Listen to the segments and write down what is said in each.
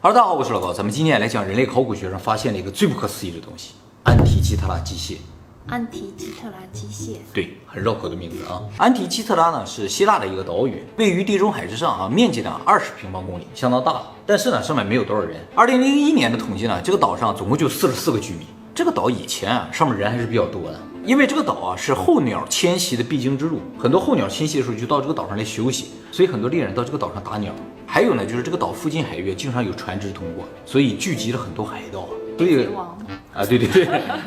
大家好，我是老高，咱们今天来讲人类考古学上发现了一个最不可思议的东西——安提基特拉机械。安提基特拉机械，对，很绕口的名字啊。安提基特拉呢是希腊的一个岛屿，位于地中海之上啊，面积呢20平方公里，相当大。但是呢，上面没有多少人。2001年的统计呢，这个岛上总共就44个居民。这个岛以前啊，上面人还是比较多的，因为这个岛啊是候鸟迁徙的必经之路，很多候鸟迁徙的时候就到这个岛上来休息，所以很多猎人到这个岛上打鸟。还有呢，就是这个岛附近海域经常有船只通过，所以聚集了很多海盗。所以啊，对，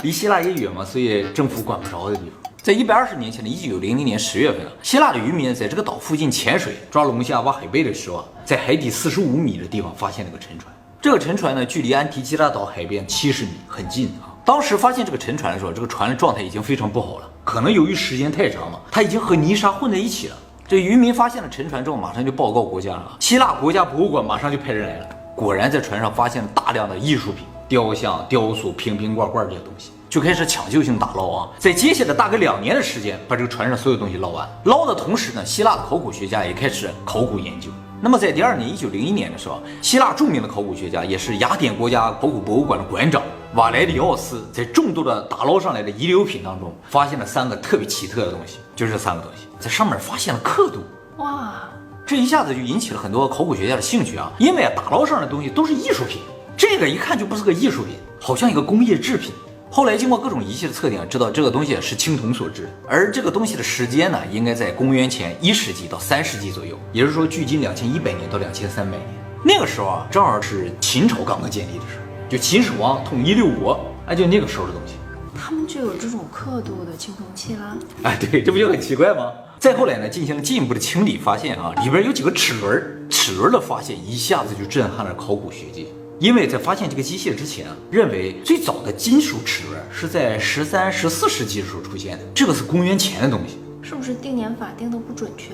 离希腊也远嘛，所以政府管不着的地方。在120年前的1900年10月份啊，希腊的渔民在这个岛附近潜水抓龙虾、挖海贝的时候啊，在海底45米的地方发现了个沉船。这个沉船呢，距离安提基拉岛海边70米，很近啊。当时发现这个沉船的时候，这个船的状态已经非常不好了，可能由于时间太长嘛，它已经和泥沙混在一起了。这渔民发现了沉船之后，马上就报告国家了。希腊国家博物馆马上就派人来了，果然在船上发现了大量的艺术品、雕像、雕塑、瓶瓶罐罐这些东西，就开始抢救性打捞啊。在接下来大概2年的时间，把这个船上所有东西捞完。捞的同时呢，希腊的考古学家也开始考古研究。那么在第2年1901年的时候，希腊著名的考古学家，也是雅典国家考古博物馆的馆长瓦莱里奥斯，在众多的打捞上来的遗留品当中，发现了3个特别奇特的东西，就是这3个东西，在上面发现了刻度。哇，这一下子就引起了很多考古学家的兴趣啊，因为打捞上的东西都是艺术品，这个一看就不是个艺术品，好像一个工业制品。后来经过各种仪器的测定，知道这个东西是青铜所制，而这个东西的时间呢，应该在公元前1世纪到3世纪左右，也就是说距今2100年到2300年。那个时候啊，正好是秦朝刚刚建立的时候，就秦始皇统一6国，就那个时候的东西。他们就有这种刻度的青铜器啦？对，这不就很奇怪吗？再后来呢，进行了进一步的清理，发现啊，里边有几个齿轮，齿轮的发现一下子就震撼了考古学界。因为在发现这个机械之前啊，认为最早的金属齿轮是在13、14世纪的时候出现的，这个是公元前的东西。是不是定年法定的不准确？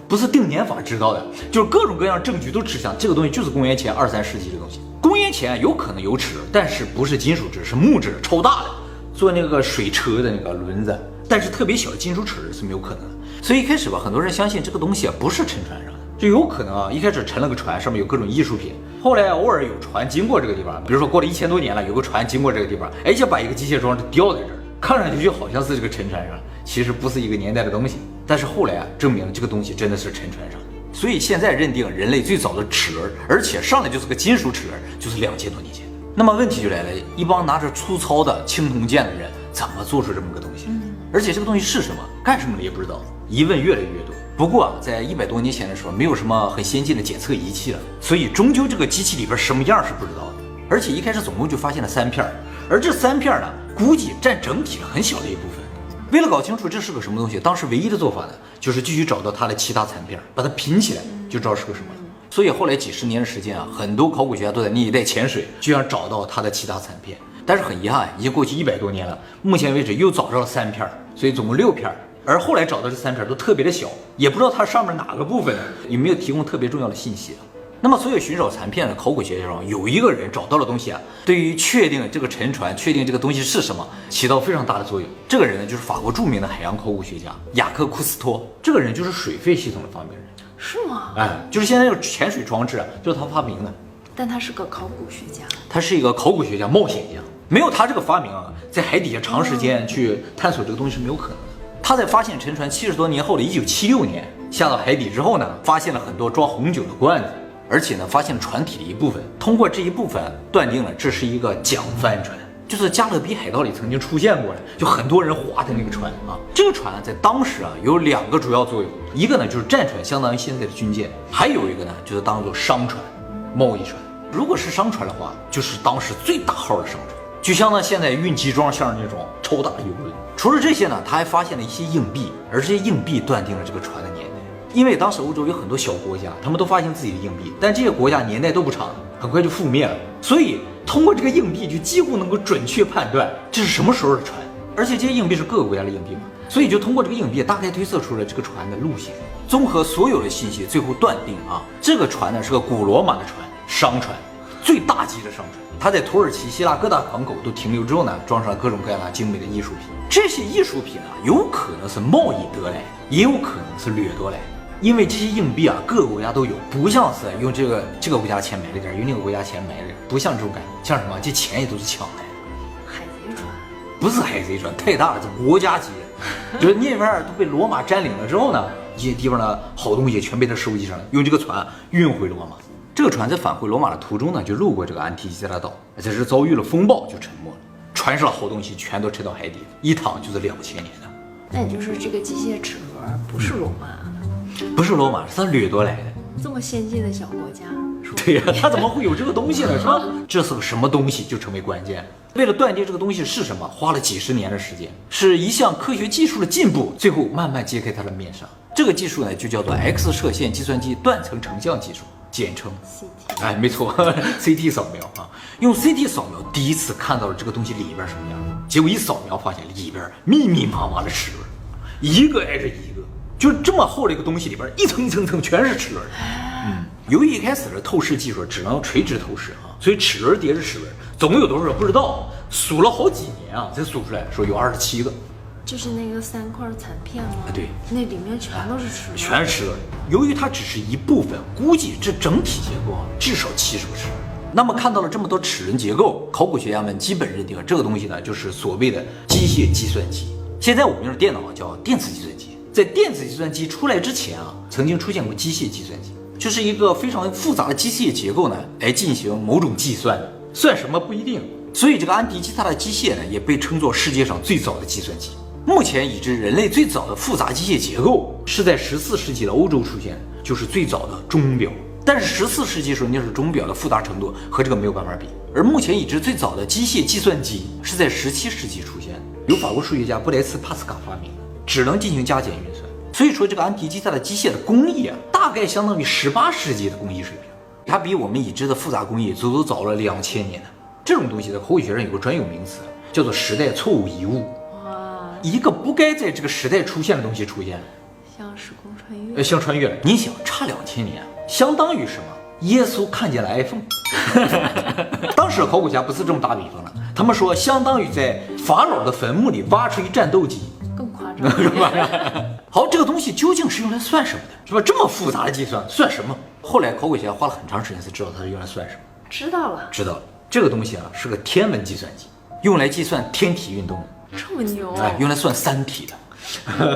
不是定年法知道的，就是各种各样证据都指向这个东西就是公元前2、3世纪的东西。公元前有可能有齿轮，但是不是金属质，是木质，超大的，做那个水车的那个轮子，但是特别小的金属齿轮是没有可能的。所以一开始吧，很多人相信这个东西不是沉船上的，就有可能啊，一开始沉了个船，上面有各种艺术品，后来偶尔有船经过这个地方，比如说过了1000多年了，有个船经过这个地方，就把一个机械装置吊在这儿，看上去就好像是这个沉船上，其实不是一个年代的东西。但是后来啊，证明了这个东西真的是沉船上的，所以现在认定人类最早的齿轮，而且上来就是个金属齿轮，就是2000多年前。那么问题就来了，一帮拿着粗糙的青铜剑的人怎么做出这么个东西？而且这个东西是什么，干什么的也不知道，疑问越来越多。不过啊，在100多年前的时候，没有什么很先进的检测仪器了，所以终究这个机器里边什么样是不知道的。而且一开始总共就发现了3片，而这3片呢，估计占整体很小的一部分。为了搞清楚这是个什么东西，当时唯一的做法呢，就是继续找到它的其他残片，把它拼起来，就知道是个什么了。所以后来几十年的时间啊，很多考古学家都在那一带潜水，就想找到它的其他残片。但是很遗憾，已经过去100多年了，目前为止又找到了3片，所以总共6片。而后来找到这3片都特别的小，也不知道它上面哪个部分有没有提供特别重要的信息。那么所有寻找残片的考古学家中，有一个人找到了东西啊，对于确定这个沉船、确定这个东西是什么，起到非常大的作用。这个人呢，就是法国著名的海洋考古学家雅克·库斯托。这个人就是水肺系统的发明人。是吗？就是现在这个潜水装置啊，就是他发明的。但他是个考古学家，他是一个考古学家、冒险家。没有他这个发明啊，在海底下长时间去探索这个东西是没有可能的。他在发现沉船70多年后的1976年下到海底之后呢，发现了很多装红酒的罐子，而且呢，发现了船体的一部分。通过这一部分断定了这是一个桨帆船，就是加勒比海盗里曾经出现过的，就很多人划的那个船啊。这个船在当时啊有2个主要作用，一个呢就是战船，相当于现在的军舰；还有一个呢就是当做商船、贸易船。如果是商船的话，就是当时最大号的商船，就相当现在运集装箱那种超大游轮。除了这些呢，他还发现了一些硬币，而这些硬币断定了这个船的年代。因为当时欧洲有很多小国家，他们都发现自己的硬币，但这些国家年代都不长，很快就覆灭了。所以通过这个硬币，就几乎能够准确判断这是什么时候的船。而且这些硬币是各个国家的硬币嘛，所以就通过这个硬币大概推测出了这个船的路线。综合所有的信息，最后断定啊，这个船呢是个古罗马的船，商船，最大级的商船。它在土耳其、希腊各大港口都停留之后呢，装上了各种各样的精美的艺术品。这些艺术品啊，有可能是贸易得来，也有可能是掠夺来。因为这些硬币啊，各个国家都有，不像是用这个国家钱买了点，用那个国家钱买了点，不像这种感觉，像什么？这钱也都是抢来的。海贼船不是海贼船，太大了，这国家级。就是那边都被罗马占领了之后呢，一些地方的好东西全被他收集上了，用这个船运回罗马。这个船在返回罗马的途中呢，就路过这个安提基达岛，这是遭遇了风暴就沉没了，船上的好东西全都沉到海底，一躺就是2000年的。那也就是这个机械齿轮不是罗马的，不是罗马，是他掠夺来的。这么先进的小国家，对呀，他怎么会有这个东西呢？是吧？这是个什么东西就成为关键。为了断定这个东西是什么，花了几十年的时间，是一项科学技术的进步，最后慢慢揭开它的面纱。这个技术呢，就叫做 X 射线计算机断层成像技术，简称 CT。哎，没错，CT 扫描啊，用 CT 扫描第一次看到了这个东西里边什么样，结果一扫描发现里边密密麻麻的齿轮，一个挨着一个，就这么厚的一个东西里边一层一层层全是齿轮。由于一开始的透视技术只能垂直透视啊，所以齿轮叠着齿轮，总共有多少不知道，数了好几年啊才数出来，说有27个。就是那个3块残片吗？对，那里面全都是齿轮，全是齿轮。由于它只是一部分，估计这整体结构啊至少70个齿轮。那么看到了这么多齿轮结构，考古学家们基本认定这个东西呢就是所谓的机械计算机。现在我们用的电脑叫电磁计算机，在电子计算机出来之前啊，曾经出现过机械计算机。就是一个非常复杂的机械结构呢，来进行某种计算的，算什么不一定。所以这个安迪基塔的机械呢，也被称作世界上最早的计算机。目前已知人类最早的复杂机械结构是在14世纪的欧洲出现的，就是最早的钟表。但是14世纪时候那是钟表的复杂程度和这个没有办法比。而目前已知最早的机械计算机是在17世纪出现的，由法国数学家布莱斯帕斯卡发明的，只能进行加减运算。所以说这个安提基塔的机械的工艺啊，大概相当于18世纪的工艺水平，它比我们已知的复杂工艺足足早了2000年呢。这种东西在考古学上有个专有名词，叫做时代错误遗物。哇，一个不该在这个时代出现的东西出现了，像时空穿越，像穿越了。你想差2000年，相当于什么？耶稣看见了 iPhone。当时的考古家不是这么打比方了，他们说相当于在法老的坟墓里挖出一战斗机。更夸张是吧？好，这个东西究竟是用来算什么的？是吧？这么复杂的计算算什么？后来考古学家花了很长时间才知道它是用来算什么。知道了，知道了，这个东西啊是个天文计算机，用来计算天体运动的，这么牛哎，用来算三体的。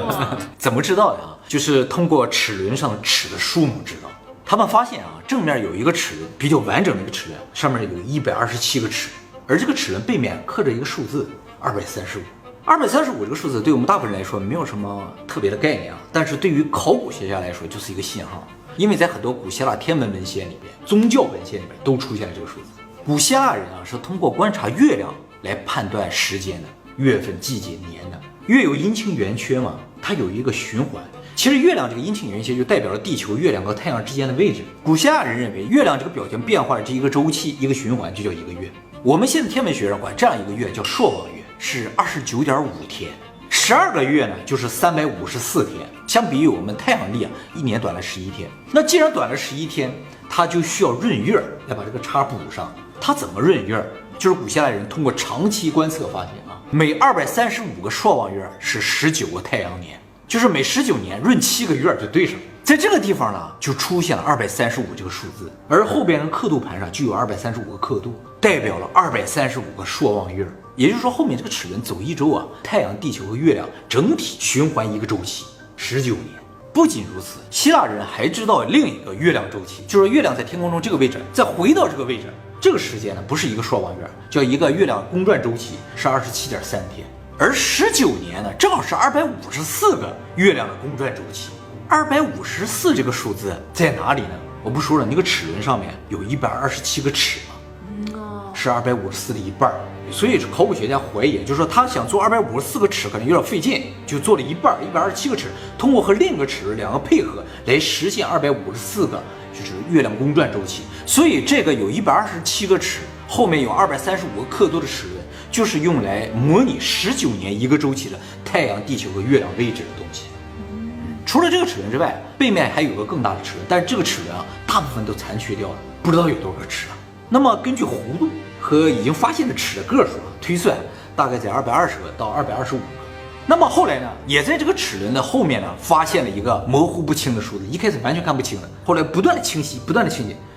哇，怎么知道的啊？就是通过齿轮上的齿的数目知道。他们发现啊，正面有一个齿轮比较完整的一个齿轮，上面有127个齿轮，而这个齿轮背面刻着一个数字235。235这个数字对我们大部分人来说没有什么特别的概念啊，但是对于考古学家来说就是一个信号，因为在很多古希腊天文文献里边、宗教文献里边都出现了这个数字。古希腊人啊是通过观察月亮来判断时间的，月份、季节、年的。月有阴晴圆缺嘛，它有一个循环。其实月亮这个阴晴圆缺就代表了地球、月亮和太阳之间的位置。古希腊人认为月亮这个表现变化的这一个周期、一个循环就叫一个月。我们现在天文学上管这样一个月叫朔望月，是29.5天。12个月呢就是354天，相比于我们太阳历啊，一年短了11天。那既然短了11天，它就需要闰月来把这个差补上。它怎么闰月？就是古希腊人通过长期观测发现啊，每235个朔望月是19个太阳年，就是每19年闰7个月就对上了。在这个地方呢，就出现了235这个数字，而后边的刻度盘上就有235个刻度，代表了235个朔望月。也就是说，后面这个齿轮走一周啊，太阳、地球和月亮整体循环一个周期，19年。不仅如此，希腊人还知道另一个月亮周期，就是月亮在天空中这个位置，再回到这个位置，这个时间呢不是一个朔望月，叫一个月亮公转周期，是27.3天。而19年呢，正好是254个月亮的公转周期。254这个数字在哪里呢？我不说了，那个齿轮上面有127个齿嘛，是254的一半。所以考古学家怀疑，就是说他想做254个齿可能有点费劲，就做了一半，127个齿，通过和另一个齿轮两个配合来实现254个就是月亮公转周期。所以这个有127个齿，后面有235个刻度的齿轮，就是用来模拟19年一个周期的太阳、地球和月亮位置的东西。除了这个齿轮之外，背面还有个更大的齿轮，但是这个齿轮啊，大部分都残缺掉了，不知道有多少个齿了。那么根据弧度和已经发现的齿的个数推算，大概在220个到225个。那么后来呢，也在这个齿轮的后面呢，发现了一个模糊不清的数字，一开始完全看不清的，后来不断的清晰，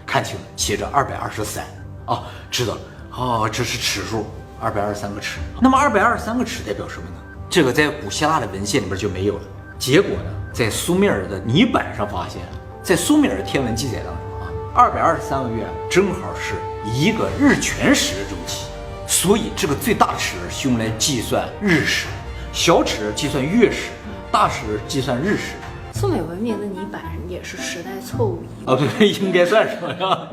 看清了，写着223啊，知道了，哦，这是齿数，223个齿。那么223个齿代表什么呢？这个在古希腊的文献里边就没有了。结果呢，在苏美尔的泥板上发现，在苏美尔的天文记载当中啊，223个月正好是一个日全食的周期，所以这个最大齿是用来计算日食，小齿计算月食，大齿计算日食。苏美文明的泥板也是时代错误遗哦，对，应该算是吧。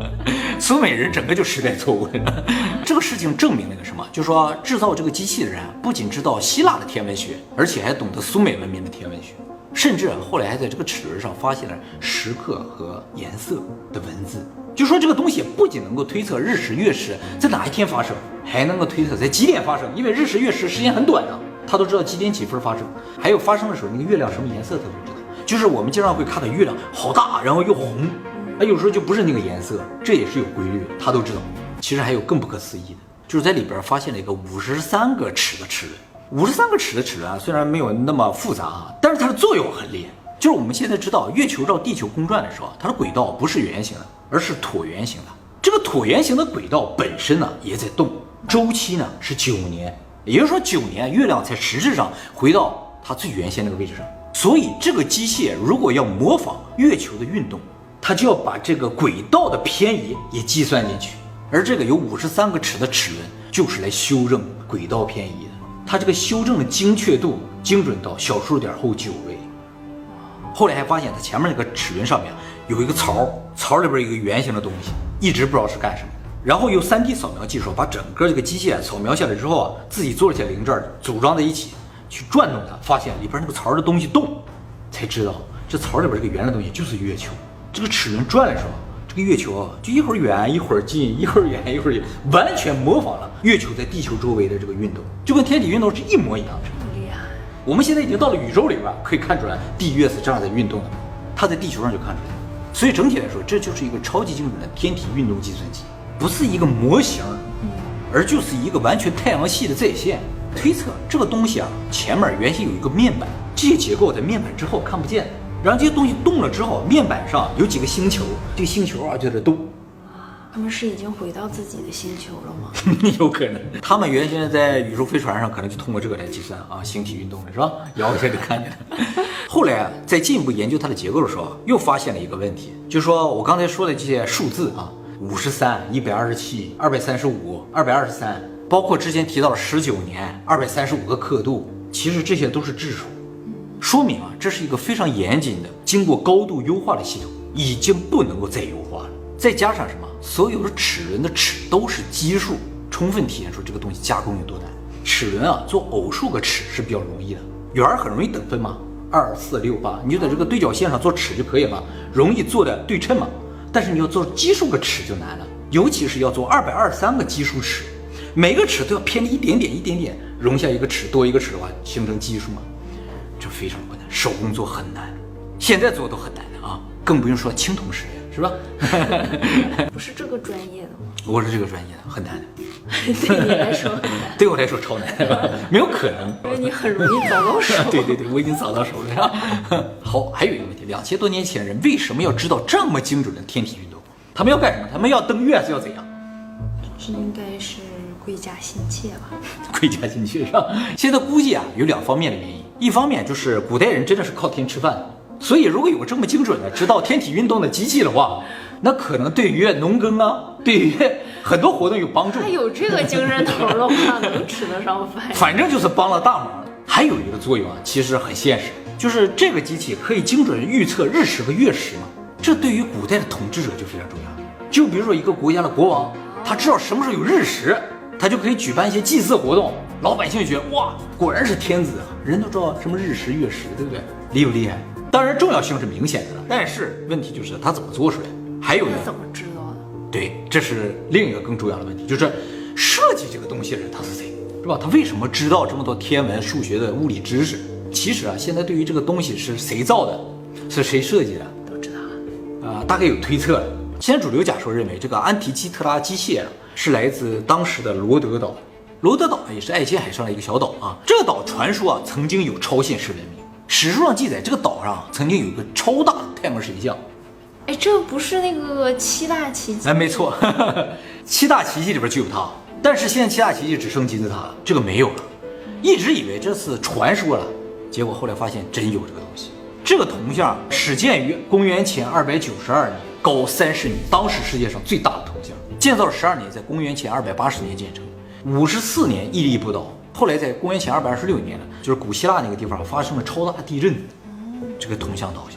苏美人整个就时代错误了。这个事情证明了个什么？就是说制造这个机器的人不仅知道希腊的天文学，而且还懂得苏美文明的天文学，甚至后来还在这个齿轮上发现了时刻和颜色的文字。就说这个东西不仅能够推测日食月食在哪一天发生，还能够推测在几点发生，因为日食月食时间很短的，他都知道几点几分发生，还有发生的时候那个月亮什么颜色他都知道。就是我们经常会看到月亮好大，然后又红，有时候就不是那个颜色，这也是有规律的，他都知道。其实还有更不可思议的，就是在里边发现了一个53个齿的齿轮。53个齿的齿轮啊，虽然没有那么复杂啊，但是它的作用很厉害。就是我们现在知道，月球绕地球公转的时候，它的轨道不是圆形的，而是椭圆形的。这个椭圆形的轨道本身呢也在动，周期呢是9年，也就是说9年月亮才实质上回到它最原先那个位置上。所以这个机械如果要模仿月球的运动，它就要把这个轨道的偏移也计算进去，而这个有53个齿的齿轮就是来修正轨道偏移的。它这个修正的精确度精准到小数点后9位。后来还发现它前面那个齿轮上面有一个槽，槽里边有一个圆形的东西，一直不知道是干什么。然后用3D 扫描技术把整个这个机械扫描下来之后啊，自己做了些零件组装在一起去转动它，发现里边那个槽的东西动，才知道这槽里边这个圆的东西就是月球。这个齿轮转的时候，这个月球啊就一会儿远一会儿近，一会儿远一会儿近，完全模仿了月球在地球周围的这个运动，就跟天体运动是一模一样的。厉害！我们现在已经到了宇宙里边，可以看出来地月是这样在运动的，它在地球上就看出来了。所以整体来说，这就是一个超级精准的天体运动计算机，不是一个模型，而就是一个完全太阳系的再现。推测这个东西啊，前面原先有一个面板，这些结构在面板之后看不见，然后这些东西动了之后，面板上有几个星球，这个星球啊就在动。他们是已经回到自己的星球了吗？有可能，他们原先在宇宙飞船上可能就通过这个来计算啊，星体运动的是吧？摇一下就看见了。后来啊，在进一步研究它的结构的时候，又发现了一个问题，就是说我刚才说的这些数字啊，53、127、235、223，包括之前提到了19年、235个刻度，其实这些都是质数，说明啊，这是一个非常严谨的、经过高度优化的系统，已经不能够再优化了。再加上什么？所有的齿轮的齿都是奇数，充分体现出这个东西加工有多难。齿轮啊，做偶数个齿是比较容易的，圆很容易等分嘛，2、4、6、8，你就在这个对角线上做齿就可以了，容易做的对称嘛。但是你要做奇数个齿就难了，尤其是要做223个奇数齿，每个齿都要偏离一点点，容下一个齿多一个齿的话，形成奇数嘛，这非常困难，手工做很难，现在做都很难的啊，更不用说青铜实验。是吧？不是这个专业的吗？我是这个专业的，很难的。对你来说很难，对我来说超难，没有可能。因为你很容易找到手。对，我已经找到手了。好，还有一个问题，2000多年前人为什么要知道这么精准的天体运动？他们要干什么？他们要登月是要怎样？这应该是贵家心切吧？贵家心切是吧？现在估计啊，有2方面的原因，一方面就是古代人真的是靠天吃饭的。所以，如果有这么精准的知道天体运动的机器的话，那可能对于农耕啊，对于很多活动有帮助。他有这个精神头的话，能吃得上饭。反正就是帮了大忙。还有一个作用啊，其实很现实，就是这个机器可以精准预测日食和月食嘛。这对于古代的统治者就非常重要。就比如说一个国家的国王，他知道什么时候有日食，他就可以举办一些祭祀活动，老百姓就觉得哇，果然是天子啊！人都知道什么日食月食，对不对？厉不厉害？当然重要性是明显的了，但是问题就是他怎么做出来？还有呢？怎么知道的？对，这是另一个更重要的问题，就是设计这个东西的人他是谁，是吧？他为什么知道这么多天文、数学的物理知识？其实啊，现在对于这个东西是谁造的，是谁设计的，都知道了。大概有推测了。现在主流假说认为，这个安提基特拉机械是来自当时的罗德岛。罗德岛也是爱琴海上的一个小岛啊，这个岛传说啊，曾经有超现实文明。史书上记载，这个岛上曾经有一个超大的太阳神像。哎，这不是那个七大奇迹？哎，没错，七大奇迹里边就有它。但是现在七大奇迹只剩金字塔，这个没有了。一直以为这是传说了，结果后来发现真有这个东西。这个铜像始建于公元前292年，高30米，当时世界上最大的铜像。建造12年，在公元前280年建成，54年屹立不倒。后来在公元前226年呢，就是古希腊那个地方发生了超大地震，这个铜像倒下。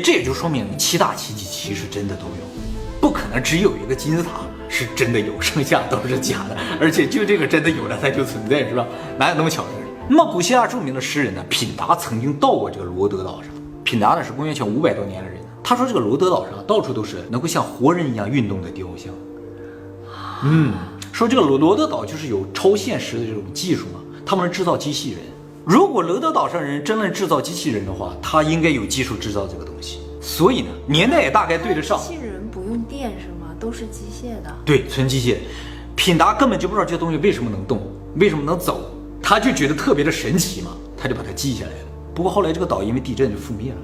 这也就说明七大奇迹其实真的都有，不可能只有一个金字塔是真的有，剩下都是假的。而且就这个真的有了，它就存在，是吧？哪有那么巧的事？那么古希腊著名的诗人呢，品达曾经到过这个罗德岛上。品达呢是公元前500多年的人，他说这个罗德岛上到处都是能够像活人一样运动的雕像。说这个罗德岛就是有超现实的这种技术嘛，他们是制造机器人。如果罗德岛上人真的制造机器人的话，他应该有技术制造这个东西。所以呢，年代也大概对得上。机器人不用电是吗？都是机械的。对，纯机械。品达根本就不知道这东西为什么能动，为什么能走，他就觉得特别的神奇嘛，他就把它记下来了。不过后来这个岛因为地震就覆灭了，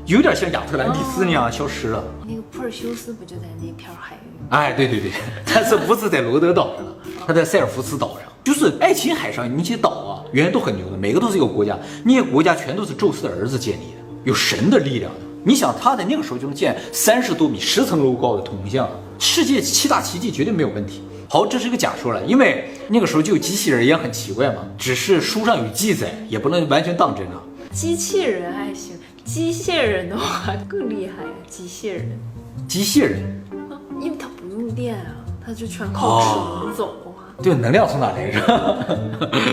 有点像亚特兰蒂斯那样消失了。那个普尔修斯不就在那片海域？哎，对，但是不是在罗德岛上了，他在塞尔福斯岛上。就是爱琴海上那些岛啊，原来都很牛的，每个都是一个国家，那些国家全都是宙斯的儿子建立的，有神的力量的。你想他在那个时候就能建30多米、10层楼高的铜像，世界七大奇迹绝对没有问题。好，这是一个假说了，因为那个时候就有机器人也很奇怪嘛，只是书上有记载，也不能完全当真啊。机器人还行，机械人的话更厉害呀！机械人因为它不用电啊，它就全靠齿轮走啊。对，能量从哪来着？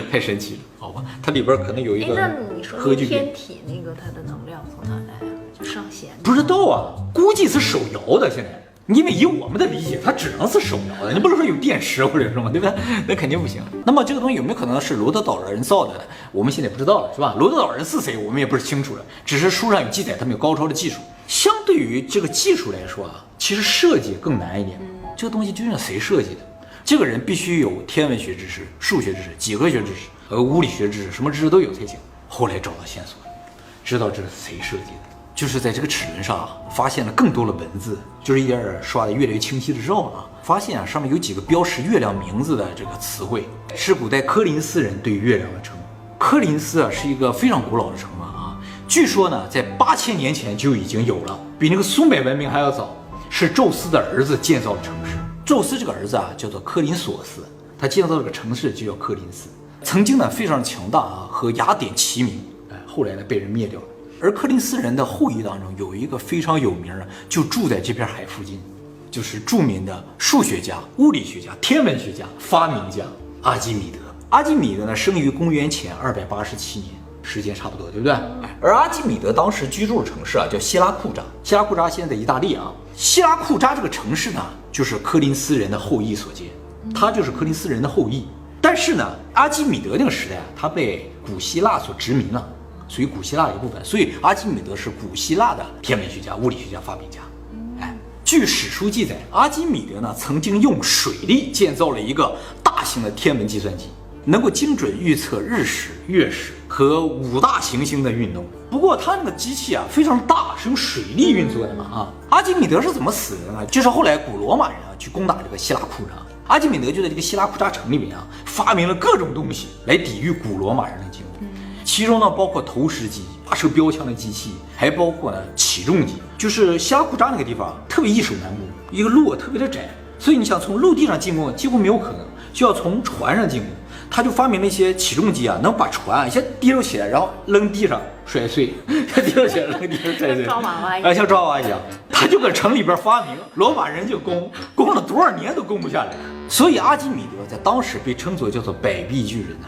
太神奇了，好吧？它里边可能有一个那你说那天体那个它的能量从哪来啊？就上弦？不知道啊，估计是手摇的。现在，因为以我们的理解，它只能是手摇的，你不能说有电池或者什么，对吧？那肯定不行。那么这个东西有没有可能是罗德岛人造的？我们现在不知道了，是吧？罗德岛人是谁，我们也不是清楚了，只是书上有记载，他们有高超的技术。相对于这个技术来说啊，其实设计更难一点。这个东西究竟谁设计的？这个人必须有天文学知识、数学知识、几何学知识和物理学知识，什么知识都有才行。后来找到线索，知道这是谁设计的，就是在这个齿轮上啊，发现了更多的文字，就是一点点刷的越来越清晰的之后啊，发现啊上面有几个标识月亮名字的这个词汇，是古代柯林斯人对月亮的称呼。柯林斯啊是一个非常古老的城啊，据说呢在8000年前就已经有了，比那个苏美文明还要早，是宙斯的儿子建造的城市。宙斯这个儿子啊叫做柯林索斯，他建造这个城市就叫柯林斯。曾经呢非常强大啊，和雅典齐名，后来呢被人灭掉了。而柯林斯人的后裔当中有一个非常有名的，就住在这片海附近，就是著名的数学家、物理学家、天文学家、发明家阿基米德。阿基米德呢生于公元前287年，时间差不多，对不对？而阿基米德当时居住的城市啊叫希拉库扎，希拉库扎现在在意大利啊。希拉库扎这个城市呢，就是柯林斯人的后裔所建，他就是柯林斯人的后裔。但是呢，阿基米德那个时代啊，他被古希腊所殖民了，属于古希腊的一部分，所以阿基米德是古希腊的天文学家、物理学家、发明家。据史书记载，阿基米德呢曾经用水力建造了一个大型的天文计算机，能够精准预测日食、月食和5大行星的运动。不过他那个机器啊非常大，是用水力运作的嘛啊。阿基米德是怎么死的呢？就是后来古罗马人啊去攻打这个希拉库扎，阿基米德就在这个希拉库扎城里面啊发明了各种东西来抵御古罗马人的进攻。其中呢包括投石机、发射标枪的机器，还包括呢起重机。就是希拉库扎那个地方特别易守难攻，一个路特别的窄，所以你想从陆地上进攻几乎没有可能，就要从船上进攻。他就发明了一些起重机啊，能把船啊先提溜起来，然后扔地上摔碎，提溜起来扔地上摔碎，抓娃娃一样像抓娃娃一样。他就搁城里边发明，罗马人就攻了多少年都攻不下来。所以阿基米德在当时被称作叫做百臂巨人呐。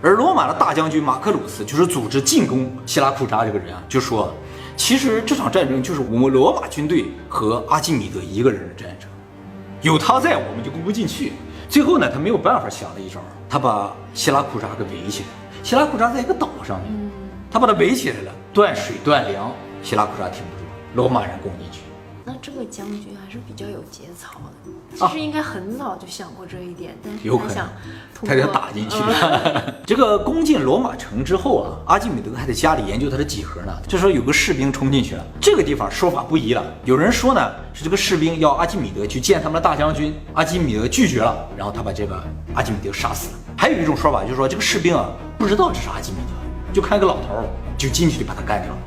而罗马的大将军马克鲁斯就是组织进攻希拉库扎这个人啊，就说其实这场战争就是我们罗马军队和阿基米德一个人的战争，有他在我们就攻不进去。最后呢，他没有办法，想了一招，他把希拉库扎给围起来。希拉库扎在一个岛上面，他把它围起来了，断水断粮，希拉库扎挺不住，罗马人攻进去。那这个将军还是比较有节操的。其实应该很早就想过这一点，但是他想他想打进去。这个攻进罗马城之后啊，阿基米德还在家里研究他的几何呢。这时候有个士兵冲进去了，这个地方说法不一了。有人说呢是这个士兵要阿基米德去见他们的大将军，阿基米德拒绝了，然后他把这个阿基米德杀死了。还有一种说法就是说这个士兵啊不知道这是阿基米德，就看一个老头就进去就把他干掉了。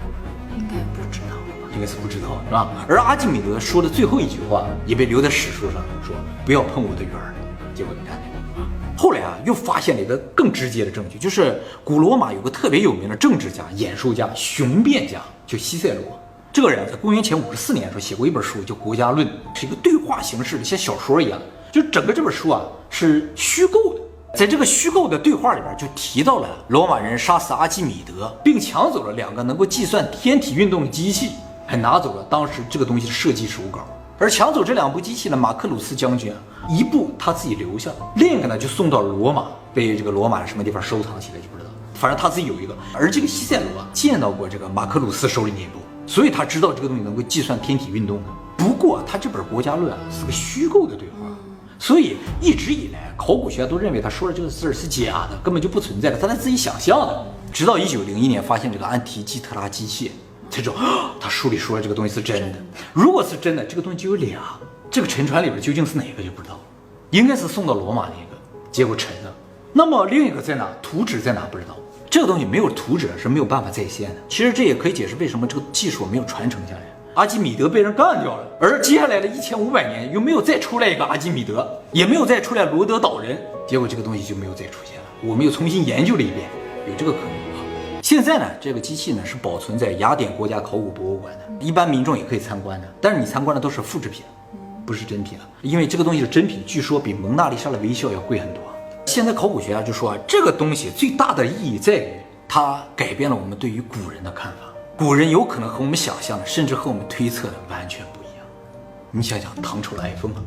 应该不知道。应该是不知道，是吧？而阿基米德说的最后一句话也被留在史书上，说不要碰我的鱼儿。结果你看那个，后来啊又发现了一个更直接的证据，就是古罗马有个特别有名的政治家、演说家、雄辩家，就西塞罗。这个人在公元前54年的时候写过一本书，叫《国家论》，是一个对话形式的，像小说一样。就整个这本书啊是虚构的。在这个虚构的对话里边，就提到了罗马人杀死阿基米德，并抢走了2个能够计算天体运动的机器。还拿走了当时这个东西的设计手稿，而抢走这2部机器的马克鲁斯将军啊，一部他自己留下，另一个呢就送到罗马，被这个罗马什么地方收藏起来就不知道，反正他自己有一个。而这个西塞罗啊见到过这个马克鲁斯手里那部，所以他知道这个东西能够计算天体运动的。不过他这本《国家论》啊是个虚构的对话，所以一直以来考古学家都认为他说的这个字是假的，根本就不存在的，他自己想象的。直到1901年发现这个安提基特拉机械。他说，他书里说的这个东西是真的。如果是真的，这个东西就有2，这个沉船里边究竟是哪个就不知道了，应该是送到罗马那个，结果沉了。那么另一个在哪？图纸在哪？不知道。这个东西没有图纸是没有办法再现的。其实这也可以解释为什么这个技术没有传承下来。阿基米德被人干掉了，而接下来的1500年又没有再出来一个阿基米德，也没有再出来罗德岛人，结果这个东西就没有再出现了。我们又重新研究了一遍，有这个可能。现在呢，这个机器呢是保存在雅典国家考古博物馆的，一般民众也可以参观的。但是你参观的都是复制品，不是真品了，因为这个东西的真品据说比蒙娜丽莎的微笑要贵很多。现在考古学家就说这个东西最大的意义在于它改变了我们对于古人的看法，古人有可能和我们想象的，甚至和我们推测的完全不一样。你想想，唐朝的 iPhone 啊。